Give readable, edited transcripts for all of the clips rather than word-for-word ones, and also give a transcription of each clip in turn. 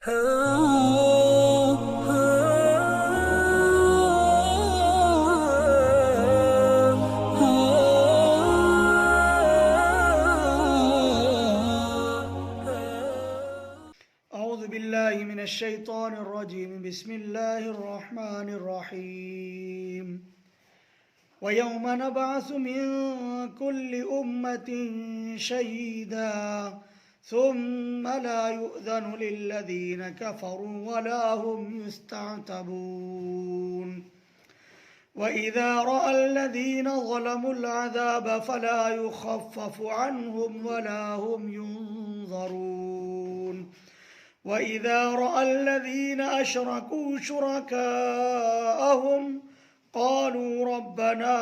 أعوذ بالله من الشيطان الرجيم. بسم الله الرحمن الرحيم. ويوم نبعث من كل أمة شهيدا ثم لا يؤذن للذين كفروا ولا هم يستعتبون. وإذا رأى الذين ظلموا العذاب فلا يخفف عنهم ولا هم ينظرون. وإذا رأى الذين أشركوا شركاءهم قالوا ربنا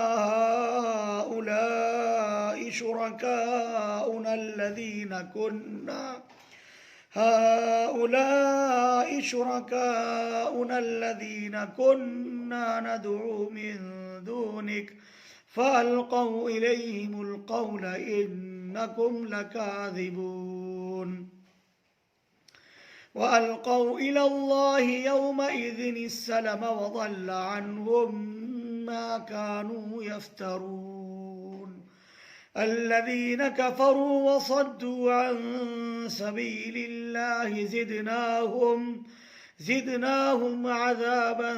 هؤلاء شركاؤنا الذين كنا ندعو من دونك فألقوا إليهم القول إنكم لكاذبون. وألقوا إلى الله يومئذ السلم وضل عنهم ما كانوا يفترون. الذين كفروا وصدوا عن سبيل الله زدناهم عذابا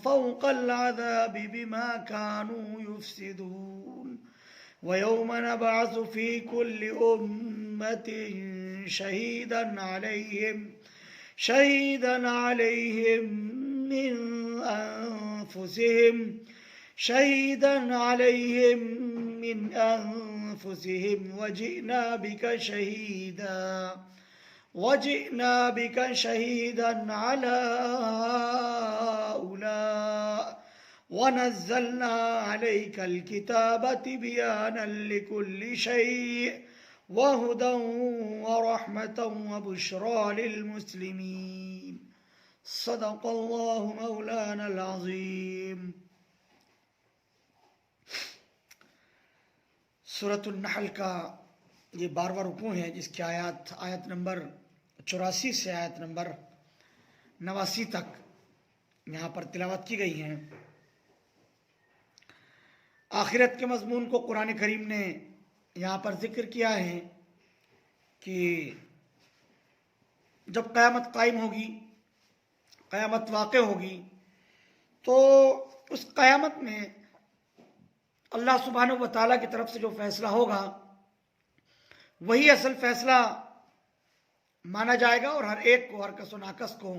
فوق العذاب بما كانوا يفسدون. ويوم نبعث في كل أمة شهيدا عليهم من أنفسهم وجئنا بك شهيدا على هؤلاء ونزلنا عليك الكتاب تبيانا لكل شيء وهدى ورحمة وبشرى للمسلمين. صدق الله مولانا العظيم. سورۃ النحل کا یہ 12واں رکوع ہے، جس کی آیت نمبر 84 سے آیت نمبر 89 تک یہاں پر تلاوت کی گئی ہیں. آخرت کے مضمون کو قرآن کریم نے یہاں پر ذکر کیا ہے کہ جب قیامت قائم ہوگی، قیامت واقع ہوگی، تو اس قیامت میں اللہ سبحانہ و تعالیٰ کی طرف سے جو فیصلہ ہوگا وہی اصل فیصلہ مانا جائے گا، اور ہر ایک کو، ہر کس و ناکس کو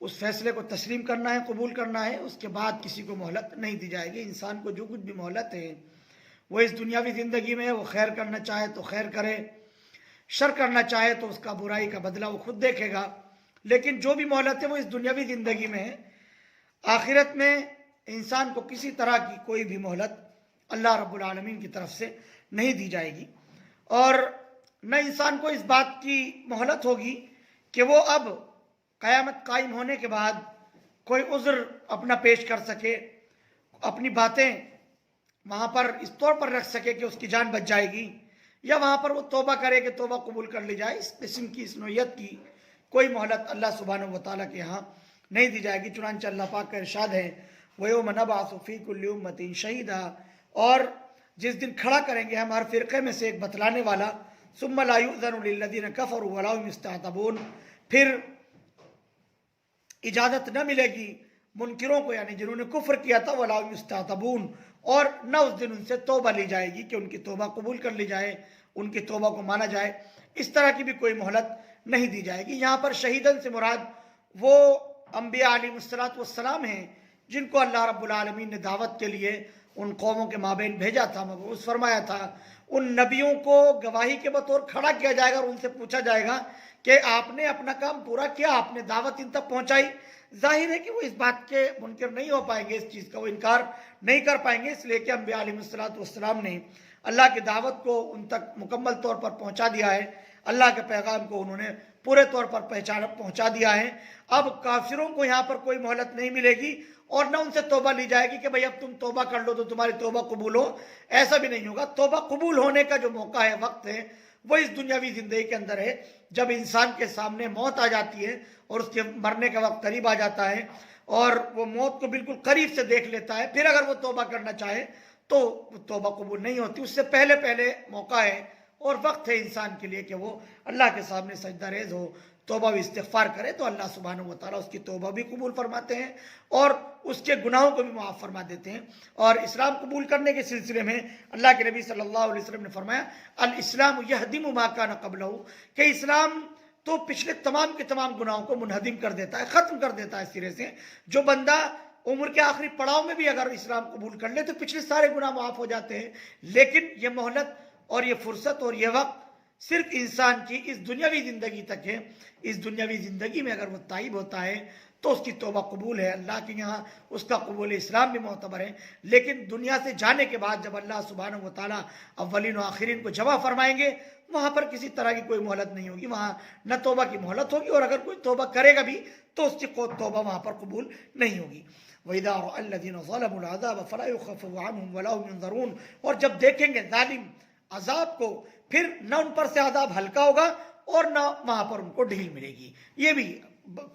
اس فیصلے کو تسلیم کرنا ہے، قبول کرنا ہے. اس کے بعد کسی کو مہلت نہیں دی جائے گی. انسان کو جو کچھ بھی مہلت ہے وہ اس دنیاوی زندگی میں، وہ خیر کرنا چاہے تو خیر کرے، شر کرنا چاہے تو اس کا برائی کا بدلہ وہ خود دیکھے گا. لیکن جو بھی مہلت ہے وہ اس دنیاوی زندگی میں ہے. آخرت میں انسان کو کسی طرح کی کوئی بھی مہلت اللہ رب العالمین کی طرف سے نہیں دی جائے گی، اور نہ انسان کو اس بات کی مہلت ہوگی کہ وہ اب قیامت قائم ہونے کے بعد کوئی عذر اپنا پیش کر سکے، اپنی باتیں وہاں پر اس طور پر رکھ سکے کہ اس کی جان بچ جائے گی، یا وہاں پر وہ توبہ کرے کہ توبہ قبول کر لی جائے. اس قسم کی، اس نوعیت کی کوئی مہلت اللہ سبحانہ و تعالیٰ کے یہاں نہیں دی جائے گی. چنانچہ اللہ پاک کا ارشاد ہے وَيَوْمَ نَبْعَثُ فِي كُلِّ أُمَّةٍ شَهِيدًا، اور جس دن کھڑا کریں گے ہم ہر فرقے میں سے ایک بتلانے والا. ثُمَّ لَا يُؤْذَنُ لِلَّذِينَ كَفَرُوا وَلَا هُمْ يُسْتَعْتَبُونَ، پھر اجازت نہ ملے گی منکروں کو، یعنی جنہوں نے کفر کیا تھا، وَلَا هُمْ يُسْتَعْتَبُونَ، اور نہ اس دن ان سے توبہ لی جائے گی کہ ان کی توبہ قبول کر لی جائے، ان کی توبہ کو مانا جائے. اس طرح کی بھی کوئی مہلت نہیں دی جائے گی. یہاں پر شہیدن سے مراد وہ انبیاء علیہ السلام ہیں جن کو اللہ رب العالمین نے دعوت کے لیے ان قوموں کے مابین بھیجا تھا، مبعوث فرمایا تھا. ان نبیوں کو گواہی کے بطور کھڑا کیا جائے گا اور ان سے پوچھا جائے گا کہ آپ نے اپنا کام پورا کیا، آپ نے دعوت ان تک پہنچائی. ظاہر ہے کہ وہ اس بات کے منکر نہیں ہو پائیں گے، اس چیز کا وہ انکار نہیں کر پائیں گے، اس لیے کہ انبیاء علیہ السلام نے اللہ کی دعوت کو ان تک مکمل طور پر پہنچا دیا ہے، اللہ کے پیغام کو انہوں نے پورے طور پر پہنچا دیا ہے. اب کافروں کو یہاں پر کوئی مہلت نہیں ملے گی اور نہ ان سے توبہ لی جائے گی کہ بھئی اب تم توبہ کر لو تو تمہاری توبہ قبول ہو. ایسا بھی نہیں ہوگا. توبہ قبول ہونے کا جو موقع ہے، وقت ہے، وہ اس دنیاوی زندگی کے اندر ہے جب انسان کے سامنے موت آ جاتی ہے اور اس کے مرنے کا وقت قریب آ جاتا ہے اور وہ موت کو بالکل قریب سے دیکھ لیتا ہے، پھر اگر وہ توبہ کرنا چاہے تو توبہ قبول نہیں ہوتی. اس سے پہلے پہلے موقع ہے اور وقت ہے انسان کے لیے کہ وہ اللہ کے سامنے سجدہ ریز ہو، توبہ و استغفار کرے تو اللہ سبحانہ و تعالیٰ اس کی توبہ بھی قبول فرماتے ہیں اور اس کے گناہوں کو بھی معاف فرما دیتے ہیں. اور اسلام قبول کرنے کے سلسلے میں اللہ کے نبی صلی اللہ علیہ وسلم نے فرمایا الاسلام یہدم ما کان قبلہ، کہ اسلام تو پچھلے تمام کے تمام گناہوں کو منہدم کر دیتا ہے، ختم کر دیتا ہے سرے سے. جو بندہ عمر کے آخری پڑاؤ میں بھی اگر اسلام قبول کر لے تو پچھلے سارے گناہ معاف ہو جاتے ہیں. لیکن یہ مہلت اور یہ فرصت اور یہ وقت صرف انسان کی اس دنیاوی زندگی تک ہے. اس دنیاوی زندگی میں اگر وہ تائب ہوتا ہے تو اس کی توبہ قبول ہے، اللہ کے یہاں اس کا قبول اسلام بھی معتبر ہے. لیکن دنیا سے جانے کے بعد جب اللہ سبحانہ و تعالیٰ اولین و آخرین کو جمع فرمائیں گے وہاں پر کسی طرح کی کوئی مہلت نہیں ہوگی، وہاں نہ توبہ کی مہلت ہوگی اور اگر کوئی توبہ کرے گا بھی تو اس کی توبہ وہاں پر قبول نہیں ہوگی. وَإِذَا رَأَى الَّذِينَ ظَلَمُوا الْعَذَابَ فَلَا يُخَفَّفُ عَنْهُمْ وَلَا هُمْ يُنظَرُونَ، اور جب دیکھیں گے ظالم عذاب کو پھر نہ ان پر سے عذاب ہلکا ہوگا اور نہ وہاں پر ان کو ڈھیل ملے گی. یہ بھی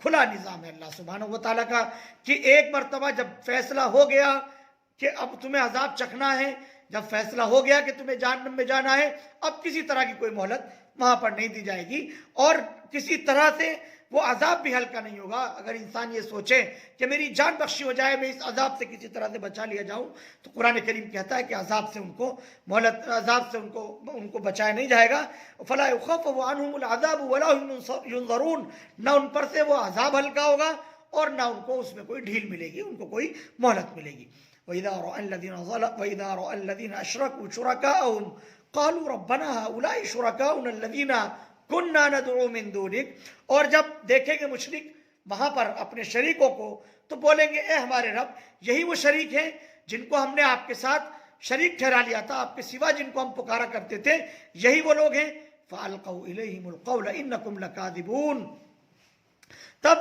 کھلا نظام ہے اللہ سبحانہ و تعالیٰ کا کہ ایک مرتبہ جب فیصلہ ہو گیا کہ اب تمہیں عذاب چکھنا ہے، جب فیصلہ ہو گیا کہ تمہیں جہنم میں جانا ہے، اب کسی طرح کی کوئی مہلت وہاں پر نہیں دی جائے گی اور کسی طرح سے وہ عذاب بھی ہلکا نہیں ہوگا. اگر انسان یہ سوچے کہ میری جان بخشی ہو جائے، میں اس عذاب سے کسی طرح سے بچا لیا جاؤں، تو قرآن کریم کہتا ہے کہ عذاب سے ان کو مہلت، عذاب سے ان کو بچایا نہیں جائے گا. فلا يخفف عنهم العذاب ولا هم ينظرون، نہ ان پر سے وہ عذاب ہلکا ہوگا اور نہ ان کو اس میں کوئی ڈھیل ملے گی، ان کو کوئی مہلت ملے گی. وَإِذَا رَأَى الَّذِينَ أَشْرَكُوا شُرَكَاءَهُمْ قَالُوا رَبَّنَا هَؤُلَاءِ شُرَكَاؤُنَا الَّذِينَ كُنَّا نَدْعُو مِن دُونِكَ، اور جب دیکھیں گے مشرک وہاں پر اپنے شریکوں کو تو بولیں گے اے ہمارے رب یہی وہ شریک ہیں جن کو ہم نے آپ کے ساتھ شریک ٹھہرا لیا تھا، آپ کے سوا جن کو ہم پکارا کرتے تھے یہی وہ لوگ ہیں. فَأَلْقَوْا إِلَيْهِمُ الْقَوْلَ إِنَّكُمْ لَكَاذِبُونَ، تب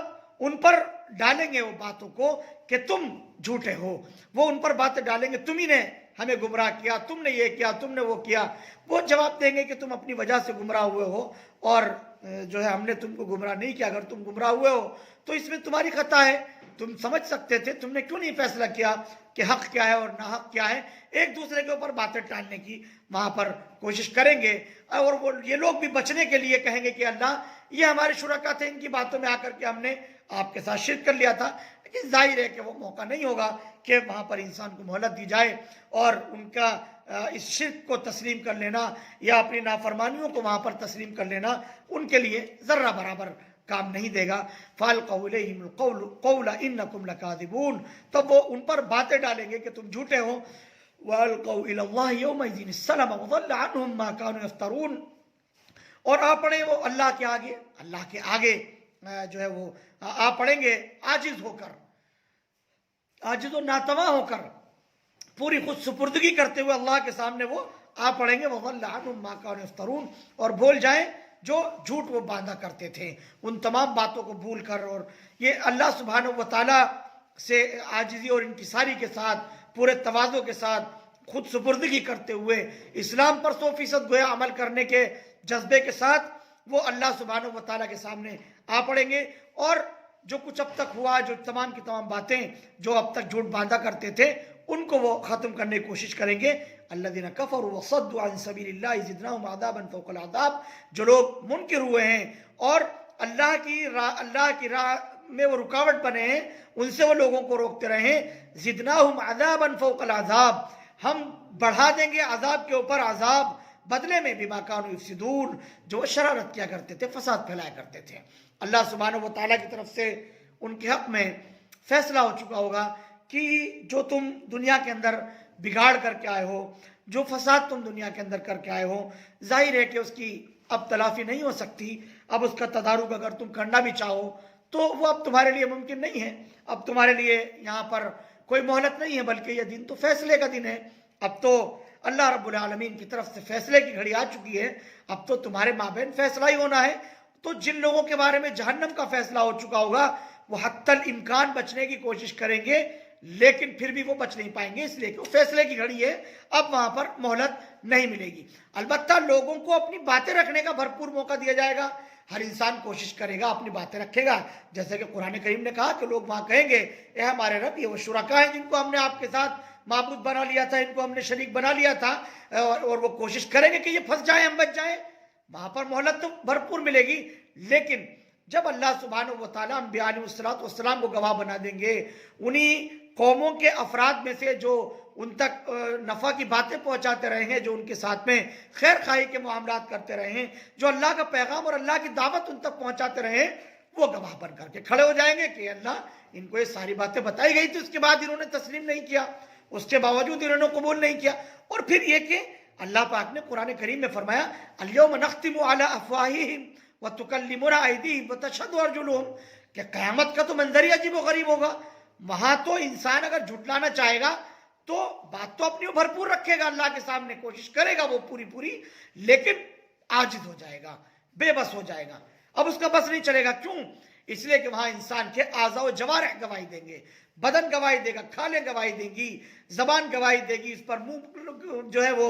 ان پر ڈالیں گے وہ باتوں کو کہ تم جھوٹے ہو. وہ ان پر باتیں ڈالیں گے تم ہی نے ہمیں گمراہ کیا، تم نے یہ کیا، تم نے وہ کیا. وہ جواب دیں گے کہ تم اپنی وجہ سے گمراہ ہوئے ہو اور جو ہے ہم نے تم کو گمراہ نہیں کیا. اگر تم گمراہ ہوئے ہو تو اس میں تمہاری خطا ہے، تم سمجھ سکتے تھے، تم نے کیوں نہیں فیصلہ کیا کہ حق کیا ہے اور ناحق کیا ہے. ایک دوسرے کے اوپر باتیں ٹالنے کی وہاں پر کوشش کریں گے اور وہ یہ لوگ بھی بچنے کے لیے کہیں گے کہ اللہ یہ ہمارے شرکا تھے، ان کی باتوں میں آ کر کے ہم نے آپ کے ساتھ شرک کر لیا تھا. لیکن ظاہر ہے کہ وہ موقع نہیں ہوگا کہ وہاں پر انسان کو مہلت دی جائے اور ان کا اس شرک کو تسلیم کر لینا یا اپنی نافرمانیوں کو وہاں پر تسلیم کر لینا ان کے لیے ذرہ برابر کام نہیں دے گا. فَأَلْقَوْا إِلَيْهِمُ الْقَوْلَ إِنَّكُمْ لَكَاذِبُونَ، تب وہ ان پر باتیں ڈالیں گے کہ تم جھوٹے ہو. وَأَلْقَوْا إِلَى اللَّهِ يَوْمَئِذٍ السَّلَمَ وَضَلَّ عَنْهُمْ مَا كَانُوا يَفْتَرُونَ، اور آ پڑیں وہ اللہ کے آگے جو ہے وہ آ پڑیں گے عاجز ہو کر، عاجز و ناتواں ہو کر، پوری خود سپردگی کرتے ہوئے اللہ کے سامنے وہ آ پڑیں گے. وَضَلَّ عَنْهُمْ مَا كَانُوا يَفْتَرُونَ، اور بھول جائیں جو جھوٹ وہ باندھا کرتے تھے، ان تمام باتوں کو بھول کر. اور یہ اللہ سبحانہ و تعالیٰ سے عاجزی اور انکساری کے ساتھ، پورے تواضع کے ساتھ، خود سپردگی کرتے ہوئے، اسلام پر 100% گویا عمل کرنے کے جذبے کے ساتھ وہ اللہ سبحانہ و تعالیٰ کے سامنے آ پڑیں گے اور جو کچھ اب تک ہوا، جو تمام کی تمام باتیں جو اب تک جھوٹ باندھا کرتے تھے ان کو وہ ختم کرنے کی کوشش کریں گے. الذین کفروا وصدوا عن سبیل اللہ زدناہم عذابا فوق العذاب، جو لوگ منکر ہوئے ہیں اور اللہ کی راہ میں وہ رکاوٹ بنے ہیں، ان سے وہ لوگوں کو روکتے رہے ہیں. زدناہم عذابا فوق العذاب، ہم بڑھا دیں گے عذاب کے اوپر عذاب بدلے میں، بما کانوا یفسدون، جو شرارت کیا کرتے تھے، فساد پھیلایا کرتے تھے. اللہ سبحانہ و تعالیٰ کی طرف سے ان کے حق میں فیصلہ ہو چکا ہوگا کہ جو تم دنیا کے اندر بگاڑ کر کے آئے ہو، جو فساد تم دنیا کے اندر کر کے آئے ہو، ظاہر ہے کہ اس کی اب تلافی نہیں ہو سکتی. اب اس کا تدارک اگر تم کرنا بھی چاہو تو وہ اب تمہارے لیے ممکن نہیں ہے. اب تمہارے لیے یہاں پر کوئی مہلت نہیں ہے، بلکہ یہ دن تو فیصلے کا دن ہے. اب تو اللہ رب العالمین کی طرف سے فیصلے کی گھڑی آ چکی ہے. اب تو تمہارے مابین فیصلہ ہی ہونا ہے. تو جن لوگوں کے بارے میں جہنم کا فیصلہ ہو چکا ہوگا وہ حتی الامکان بچنے کی کوشش کریں گے، لیکن پھر بھی وہ بچ نہیں پائیں گے، اس لیے کہ وہ فیصلے کی گھڑی ہے، اب وہاں پر مہلت نہیں ملے گی۔ البتہ لوگوں کو اپنی باتیں رکھنے کا بھرپور موقع دیا جائے گا، ہر انسان کوشش کرے گا، اپنی باتیں رکھے گا، جیسے کہ قرآن کریم نے کہا کہ لوگ وہاں کہیں گے اے ہمارے رب، یہ وہ شرکا ہیں جن کو ہم نے آپ کے ساتھ معبود بنا لیا تھا، ان کو ہم نے شریک بنا لیا تھا، اور وہ کوشش کریں گے کہ یہ پھنس جائیں، ہم بچ جائیں۔ وہاں پر مہلت تو بھرپور ملے گی، لیکن جب اللہ سبحانہ و تعالیٰ انبیاء علیہ السلام کو گواہ بنا دیں گے، انہی قوموں کے افراد میں سے جو ان تک نفع کی باتیں پہنچاتے رہے ہیں، جو ان کے ساتھ میں خیر خواہی کے معاملات کرتے رہے ہیں، جو اللہ کا پیغام اور اللہ کی دعوت ان تک پہنچاتے رہے ہیں، وہ گواہ بن کر کے کھڑے ہو جائیں گے کہ اللہ، ان کو یہ ساری باتیں بتائی گئی تھی، اس کے بعد انہوں نے تسلیم نہیں کیا، اس کے باوجود انہوں نے قبول نہیں کیا۔ اور پھر یہ کہ اللہ پاک نے قرآن کریم میں فرمایا الیوم نختم علی افواہہم وتکلمنا ایدیہم وتشہد ارجلہم، کہ قیامت کا تو منظر ہی عجیب و غریب ہوگا۔ وہاں تو انسان اگر جھٹلانا چاہے گا تو بات تو اپنی بھرپور رکھے گا، اللہ کے سامنے کوشش کرے گا وہ پوری، لیکن عاجز ہو جائے گا، بے بس ہو جائے گا، اب اس کا بس نہیں چلے گا۔ کیوں؟ اس لیے کہ وہاں انسان کے اعضاء و جوارح گواہی دیں گے، بدن گواہی دے گا، کھالیں گواہی دیں گی، زبان گواہی دے گی، اس پر منہ جو ہے وہ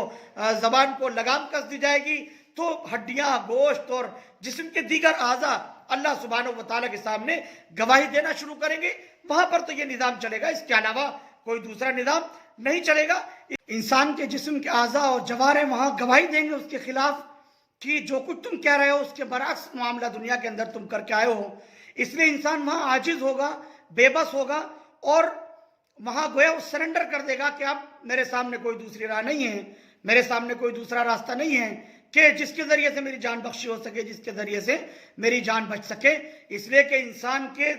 زبان کو لگام کس دی جائے گی، تو ہڈیاں، گوشت اور جسم کے دیگر اعضاء اللہ سبحانہ و تعالیٰ کے سامنے گواہی دینا شروع کریں گے۔ وہاں پر تو یہ نظام چلے گا، اس کے علاوہ کوئی دوسرا نظام نہیں چلے گا۔ انسان کے جسم کے اعضاء اور جوارح وہاں گواہی دیں گے اس کے خلاف کہ جو کچھ تم کہہ رہے ہو اس کے برعکس معاملہ دنیا کے اندر تم کر کے آئے ہو۔ اس لیے انسان وہاں عاجز ہوگا، بے بس ہوگا، اور وہاں گویا وہ سرنڈر کر دے گا کہ اب میرے سامنے کوئی دوسری راہ نہیں ہے، میرے سامنے کوئی دوسرا راستہ نہیں ہے کہ جس کے ذریعے سے میری جان بخشی ہو سکے، جس کے ذریعے سے میری جان بچ سکے۔ اس لیے کہ انسان کے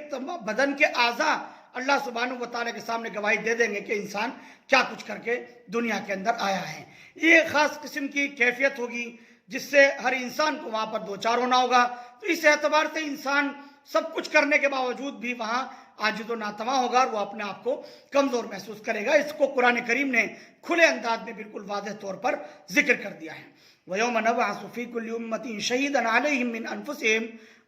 بدن کے اعضاء اللہ سبحانہ و تعالیٰ کے سامنے گواہی دے دیں گے کہ انسان کیا کچھ کر کے دنیا کے اندر آیا ہے۔ یہ خاص قسم کی کیفیت ہوگی جس سے ہر انسان کو وہاں پر دوچار ہونا ہوگا۔ تو اس اعتبار سے انسان سب کچھ کرنے کے باوجود بھی وہاں عاجز و ناتواں ہوگا، اور وہ اپنے آپ کو کمزور محسوس کرے گا۔ اس کو قرآن کریم نے کھلے انداز میں بالکل واضح طور پر ذکر کر دیا ہے۔ وَيَوْمَ نَبْعَثُ فِي كُلِّ أُمَّةٍ شَهِيدًا عَلَيْهِمْ مِنْ أَنفُسِهِمْ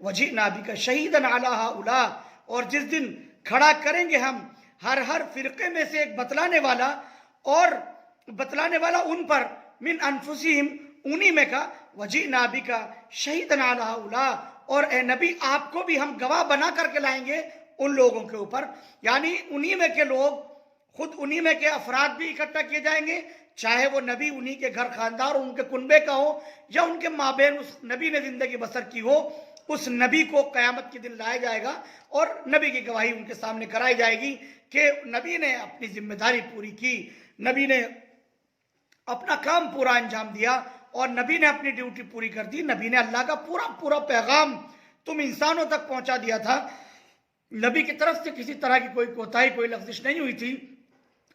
وَجِئْنَا بِكَ شَهِيدًا عَلَى هَؤُلَاءِ، اور جس دن کھڑا کریں گے ہم ہر فرقے میں سے ایک بتلانے والا، اور بتلانے والا ان پر، من انفسہم، انہی میں کا، وجئنا بک شہیدا علی ہؤلاء، اور اے نبی آپ کو بھی ہم گواہ بنا کر کے لائیں گے ان لوگوں کے اوپر۔ یعنی انہی میں کے لوگ، خود انہی میں کے افراد بھی اکٹھا کیے جائیں گے، چاہے وہ نبی انہی کے گھر خاندار ان کے کنبے کا ہو، یا ان کے مابین اس نبی نے زندگی بسر کی ہو، اس نبی کو قیامت کے دن لایا جائے گا، اور نبی کی گواہی ان کے سامنے کرائی جائے گی کہ نبی نے اپنی ذمہ داری پوری کی، نبی نے اپنا کام پورا انجام دیا، اور نبی نے اپنی ڈیوٹی پوری کر دی، نبی نے اللہ کا پورا پیغام تم انسانوں تک پہنچا دیا تھا۔ نبی کی طرف سے کسی طرح کی کوئی کوتاہی، کوئی لغزش نہیں ہوئی تھی۔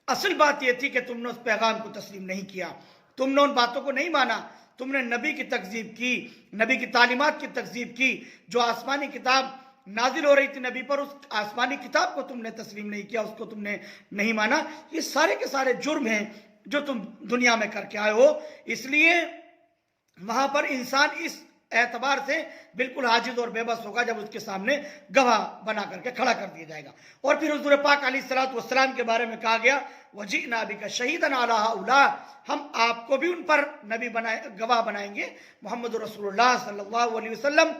اصل بات یہ تھی کہ تم نے اس پیغام کو تسلیم نہیں کیا، تم نے ان باتوں کو نہیں مانا، تم نے نبی کی تکذیب کی، نبی کی تعلیمات کی تکذیب کی، جو آسمانی کتاب نازل ہو رہی تھی نبی پر، اس آسمانی کتاب کو تم نے تسلیم نہیں کیا، اس کو تم نے نہیں مانا۔ یہ سارے کے سارے جرم ہیں جو تم دنیا میں کر کے آئے ہو۔ اس لیے وہاں پر انسان اس اعتبار سے بالکل عاجز اور بے بس ہوگا جب اس کے سامنے گواہ بنا کر کے کھڑا کر دیا جائے گا۔ اور پھر حضور پاک علیہ السلام کے بارے میں کہا گیا وَجِئْنَا بِكَ شَهِيدًا عَلَىٰ هَؤُلَاءِ، ہم آپ کو بھی ان پر نبی گواہ بنائیں گے۔ محمد رسول اللہ صلی اللہ علیہ وسلم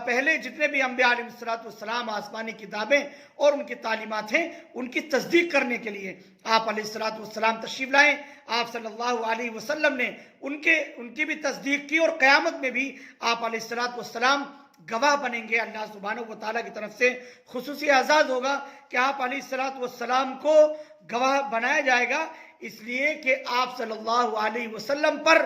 پہلے جتنے بھی انبیاء علیہ السلام آسمانی کتابیں اور ان کی تعلیمات ہیں، ان کی تصدیق کرنے کے لیے آپ علیہ السلام تشریف لائیں۔ آپ صلی اللہ علیہ وسلم نے ان کی بھی تصدیق کی، اور قیامت میں بھی آپ علیہ السلام گواہ بنیں گے۔ اللہ سبحانہ و تعالیٰ کی طرف سے خصوصی اعزاز ہوگا کہ آپ علیہ السلام کو گواہ بنایا جائے گا، اس لیے کہ آپ صلی اللہ علیہ وسلم پر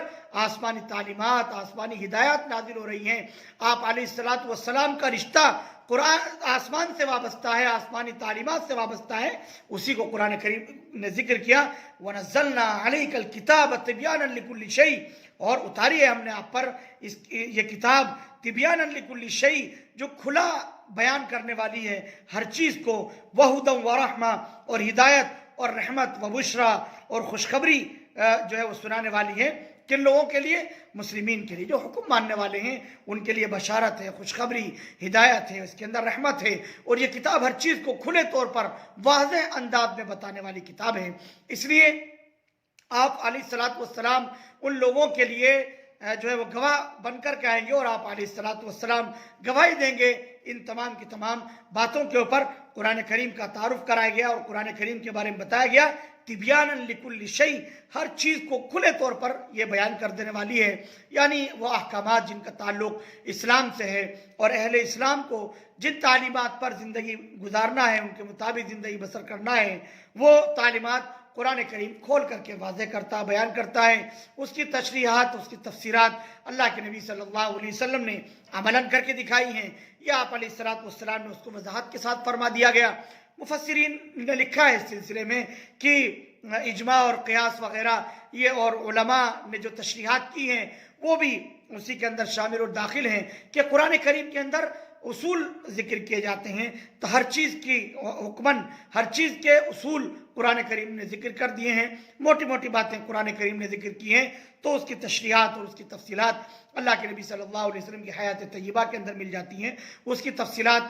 آسمانی تعلیمات، آسمانی ہدایات نازل ہو رہی ہیں۔ آپ علیہ السلام کا رشتہ قرآن آسمان سے وابستہ ہے، آسمانی تعلیمات سے وابستہ ہے۔ اسی کو قرآن کریم نے ذکر کیا وَنَزَّلْنَا عَلَيْكَ الْكِتَابَ تِبْيَانًا لِكُلِّ شَيْءٍ، اور اتاری ہے ہم نے آپ پر یہ کتاب تِبْيَانًا لِكُلِّ شَيْءٍ، جو کھلا بیان کرنے والی ہے ہر چیز کو، وَهُدًى وَرَحْمَةً، اور ہدایت اور رحمت، وبشرا، اور خوشخبری جو ہے وہ سنانے والی ہے، کن لوگوں کے لیے؟ مسلمین کے لیے، جو حکم ماننے والے ہیں ان کے لیے بشارت ہے، خوشخبری، ہدایت ہے، اس کے اندر رحمت ہے، اور یہ کتاب ہر چیز کو کھلے طور پر واضح انداز میں بتانے والی کتاب ہے۔ اس لیے آپ علیہ الصلوۃ والسلام ان لوگوں کے لیے جو ہے وہ گواہ بن کر کے آئیں گے، اور آپ علیہ الصلوۃ والسلام گواہی دیں گے ان تمام کی تمام باتوں کے اوپر۔ قرآن کریم کا تعارف کرایا گیا اور قرآن کریم کے بارے میں بتایا گیا، تبیانا لکل شیء، ہر چیز کو کھلے طور پر یہ بیان کر دینے والی ہے، یعنی وہ احکامات جن کا تعلق اسلام سے ہے اور اہل اسلام کو جن تعلیمات پر زندگی گزارنا ہے، ان کے مطابق زندگی بسر کرنا ہے، وہ تعلیمات قرآن کریم کھول کر کے واضح کرتا، بیان کرتا ہے۔ اس کی تشریحات، اس کی تفسیرات اللہ کے نبی صلی اللہ علیہ وسلم نے عملاً کر کے دکھائی ہیں، یا آپ علیہ السلام نے اس کو وضاحت کے ساتھ فرما دیا گیا۔ مفسرین نے لکھا ہے اس سلسلے میں کہ اجماع اور قیاس وغیرہ یہ، اور علماء نے جو تشریحات کی ہیں وہ بھی اسی کے اندر شامل اور داخل ہیں، کہ قرآن کریم کے اندر اصول ذکر کیے جاتے ہیں، تو ہر چیز کی حکمن، ہر چیز کے اصول قرآن کریم نے ذکر کر دیے ہیں، موٹی موٹی باتیں قرآن کریم نے ذکر کی ہیں، تو اس کی تشریحات اور اس کی تفصیلات اللہ کے نبی صلی اللہ علیہ وسلم کی حیات طیبہ کے اندر مل جاتی ہیں۔ اس کی تفصیلات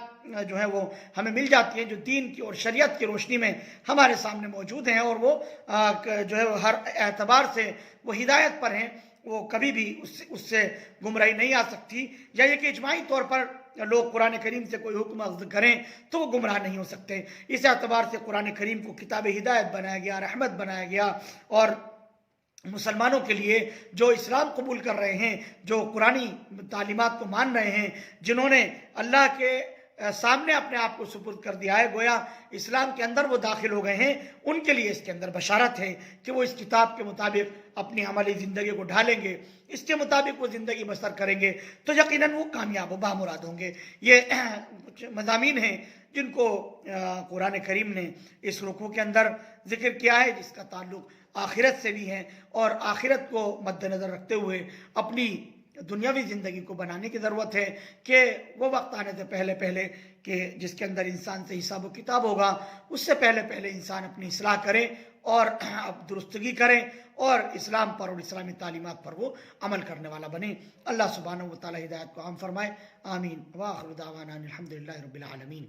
جو ہیں وہ ہمیں مل جاتی ہیں، جو دین کی اور شریعت کی روشنی میں ہمارے سامنے موجود ہیں، اور وہ جو ہے ہر اعتبار سے وہ ہدایت پر ہیں، وہ کبھی بھی اس سے گمراہی نہیں آ سکتی، یا یہ کہ اجماعی طور پر لوگ قرآن کریم سے کوئی حکم اخذ کریں تو وہ گمراہ نہیں ہو سکتے۔ اس اعتبار سے قرآن کریم کو کتاب ہدایت بنایا گیا، رحمت بنایا گیا، اور مسلمانوں کے لیے جو اسلام قبول کر رہے ہیں، جو قرآنی تعلیمات کو مان رہے ہیں، جنہوں نے اللہ کے سامنے اپنے آپ کو سپرد کر دیا ہے، گویا اسلام کے اندر وہ داخل ہو گئے ہیں، ان کے لیے اس کے اندر بشارت ہے کہ وہ اس کتاب کے مطابق اپنی عملی زندگی کو ڈھالیں گے، اس کے مطابق وہ زندگی بسر کریں گے تو یقیناً وہ کامیاب و بامراد ہوں گے۔ یہ کچھ مضامین ہیں جن کو قرآن کریم نے اس رکوع کے اندر ذکر کیا ہے، جس کا تعلق آخرت سے بھی ہے، اور آخرت کو مد نظر رکھتے ہوئے اپنی دنیاوی زندگی کو بنانے کی ضرورت ہے، کہ وہ وقت آنے سے پہلے پہلے کہ جس کے اندر انسان سے حساب و کتاب ہوگا، اس سے پہلے پہلے انسان اپنی اصلاح کرے اور اب درستگی کرے، اور اسلام پر اور اسلامی تعلیمات پر وہ عمل کرنے والا بنے۔ اللہ سبحانہ و تعالی ہدایت کو عام فرمائے، آمین۔ وآخر دعوانا الحمدللہ رب العالمین۔